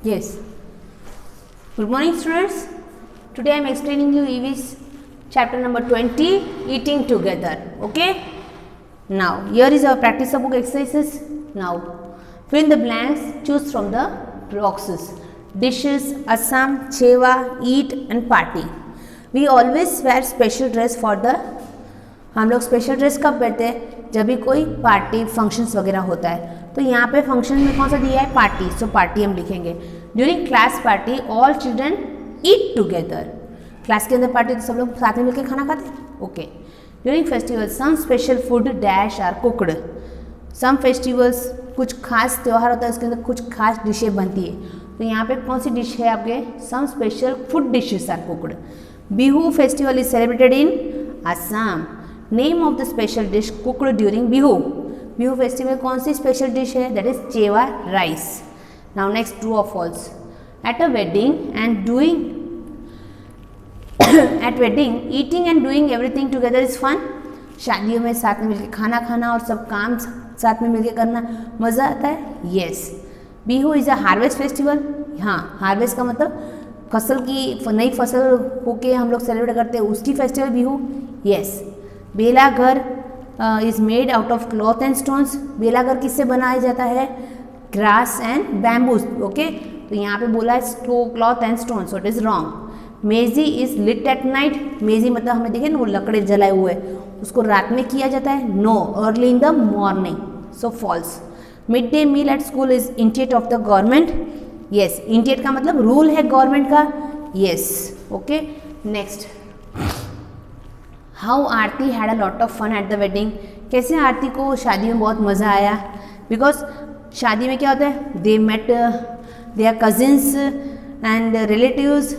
Yes. Good morning, students. Today I am explaining you EVS chapter number 20, eating together. Okay. Now here is our practice book exercises. Now fill in the blanks. Choose from the boxes. Dishes, Assam, Chewa, eat and party. We always wear special dress for the. हम लोग special dress कब पहनते हैं? जब भी कोई party functions वगैरह होता है. तो यहाँ पे फंक्शन में कौन सा दिया है? पार्टी. सो पार्टी हम लिखेंगे. During class party all children ईट टुगेदर. क्लास के अंदर पार्टी तो सब लोग साथ में मिलकर खाना खाते हैं. Okay. During festival some special food dish are cooked. Some festivals कुछ खास त्यौहार होता है, उसके अंदर कुछ खास डिशें बनती है. तो यहाँ पे कौन सी डिश है आपके? Some special food dishes are cooked. Bihu festival is celebrated in Assam. Name of the special dish cooked during Bihu. Bihu festival कौन सी स्पेशल डिश है? That is chewa rice. Now next, true or false. At a wedding and doing at wedding eating and doing everything together is fun. शादियों में साथ में मिलकर खाना खाना और सब काम साथ में मिलकर करना मज़ा आता है. Yes. Bihu is a harvest festival. हाँ, हार्वेस्ट का मतलब फसल की नई फसल होके हम लोग सेलिब्रेट करते हैं, उसकी festival Bihu. Yes. Bhela ghar is made out of cloth and stones. Bhela घर किससे बनाया जाता है? Grass and bamboos. ओके. तो यहाँ पे बोला है cloth and stone, so it is wrong. Meji is lit at night. Meji मतलब हमें देखे ना वो लकड़े जलाए हुए, उसको रात में किया जाता है. No, early in the morning, so false. Mid day meal at school is initiate of the government. Yes. Initiate का मतलब रूल है गवर्नमेंट का. Yes. Okay. Next, how Aarti had a lot of fun at the wedding. कैसे आरती को शादी में बहुत मज़ा आया? बिकॉज शादी में क्या होता है? They met their cousins and relatives.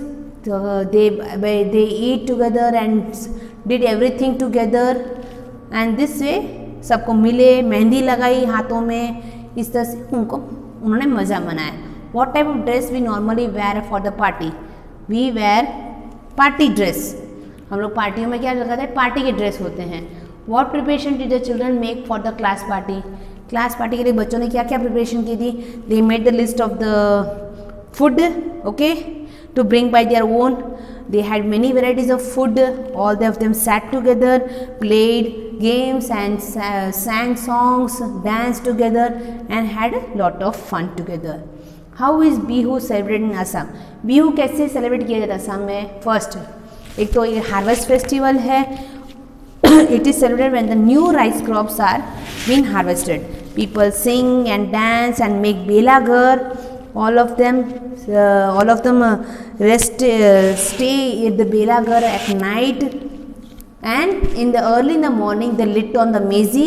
They eat together and did everything together and this way सबको मिले, मेहंदी लगाई हाथों में, इस तरह से उन्होंने मज़ा मनाया. What type of dress we normally wear for the party? We wear party dress. हम लोग पार्टियों में क्या लगाते हैं? पार्टी के ड्रेस होते हैं. What preparation did the children make for the class party. Class party के लिए बच्चों ने क्या क्या प्रिपरेशन की थी? They made the list of the food, okay, to bring by their own. They had many varieties of food. All of them sat together, played games and sang songs, danced together and had a lot of fun together. How is Bihu celebrated in Assam? Bihu कैसे celebrate किया जाता है असम में? First, एक तो ये harvest festival है. It is celebrated when the new rice crops are being harvested. People sing and dance and make बेलागर. all of them stay at the belagar at night. And in the early in the morning they lit on the maize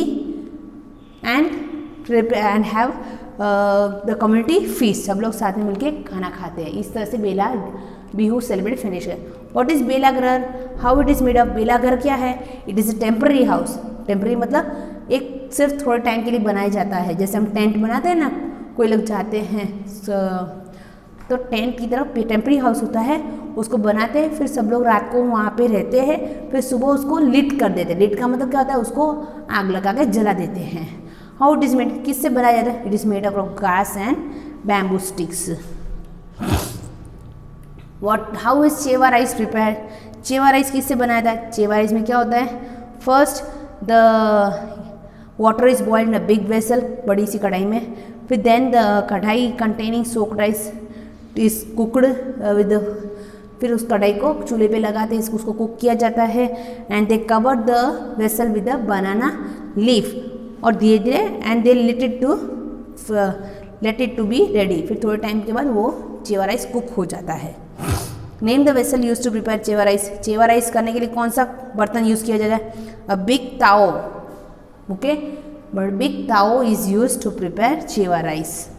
and have the community feast. सब लोग साथ में मिलके खाना खाते हैं. इस तरह से बेला बिहू सेलिब्रेट फिनिश है. व्हाट इज बेलागर? How it is made of? बेलागर क्या है? It is a temporary house. Temporary मतलब एक सिर्फ थोड़े टाइम के लिए बनाया जाता है. जैसे हम टेंट बनाते हैं ना, कोई लोग जाते हैं तो टेंट की तरफ टेम्पररी हाउस होता है, उसको बनाते हैं, फिर सब लोग रात को वहाँ पे रहते हैं, फिर सुबह उसको लिट कर देते हैं. लिट का मतलब क्या होता है? उसको आग लगा के जला देते हैं. How it is made? किससे बनाया जाता है? It is made up of grass and bamboo sticks. What how is chewa rice prepare? Chewa rice किससे बनाया था? चेवा राइस में क्या होता है? First the water is boiled in a big vessel, बड़ी सी कढ़ाई में. फिर then the kadhai containing soaked rice is cooked with. फिर उस कढ़ाई को चूल्हे पे लगाते हैं, उसको कुक किया जाता है. And they cover the vessel with a banana leaf. और धीरे धीरे and they let it to be ready. फिर थोड़े टाइम के बाद वो चेवा राइस कुक हो जाता है. Name the vessel use to prepare chewa rice. Chewa rice करने के लिए कौन सा बर्तन यूज़ किया जाता है? A big tao. Okay, but big tao is use to prepare chewa rice.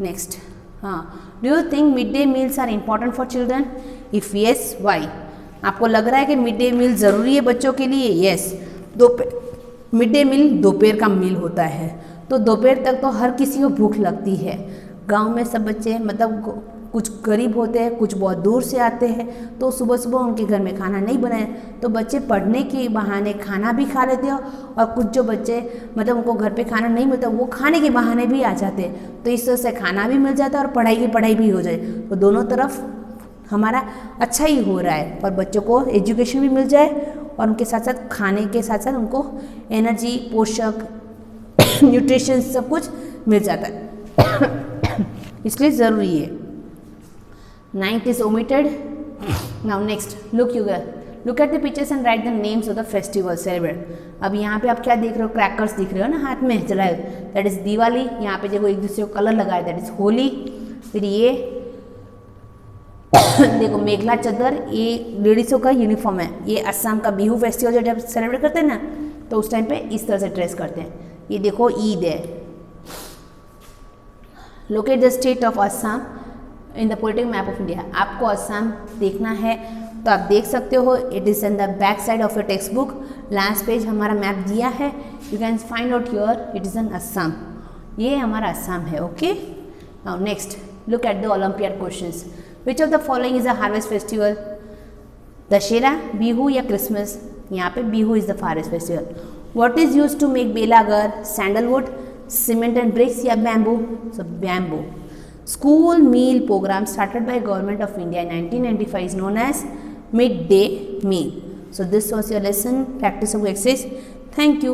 Next, हाँ, do you think mid day meals are important for children? If yes, why? आपको लग रहा है कि मिड डे मील ज़रूरी है बच्चों के लिए? येस. मिड डे मील दोपहर का मील होता है, तो दोपहर तक तो हर किसी को भूख लगती है. गांव में सब बच्चे मतलब कुछ गरीब होते हैं, कुछ बहुत दूर से आते हैं, तो सुबह सुबह उनके घर में खाना नहीं बनाए, तो बच्चे पढ़ने के बहाने खाना भी खा लेते हैं, और कुछ जो बच्चे मतलब उनको घर पे खाना नहीं मिलता, वो खाने के बहाने भी आ जाते हैं। तो इस तरह से खाना भी मिल जाता है और पढ़ाई की पढ़ाई भी हो जाए, तो दोनों तरफ हमारा अच्छा ही हो रहा है, और बच्चों को एजुकेशन भी मिल जाए और उनके साथ साथ खाने के साथ साथ उनको एनर्जी, पोषक, न्यूट्रिशन सब कुछ मिल जाता है, इसलिए ज़रूरी है। 9th is omitted. Now next, look at the pictures and write the names of the festival celebrated. अब यहाँ पे आप क्या देख रहे हो, क्रैकर्स दिख रहे हो ना हाथ में जलाए, दैट इज दिवाली। यहाँ पे देखो एक दूसरे को कलर लगाए, दैट इज होली। फिर ये देखो मेघला चादर, ये लेडीज़ों का यूनिफॉर्म है। ये असम का बिहू फेस्टिवल जब सेलिब्रेट करते हैं ना, तो उस टाइम पे इस तरह से ड्रेस करते हैं। ये देखो ईद है। Locate the state of Assam in the political map of India. आपको असम देखना है तो आप देख सकते हो, it is in the back side of your text book, last page हमारा मैप दिया है, you can find out your, it is in Assam. ये हमारा असम है। Okay, now next look at the olympiad questions. Which of the following is a harvest festival? Dussehra, Bihu या Christmas? यहाँ पे Bihu is the harvest festival. What is use to make बेलागर? Sandalwood, cement and bricks या bamboo? So bamboo. School meal program started by Government of India in 1995 is known as midday meal. So this was your lesson, practice of exercise. Thank you.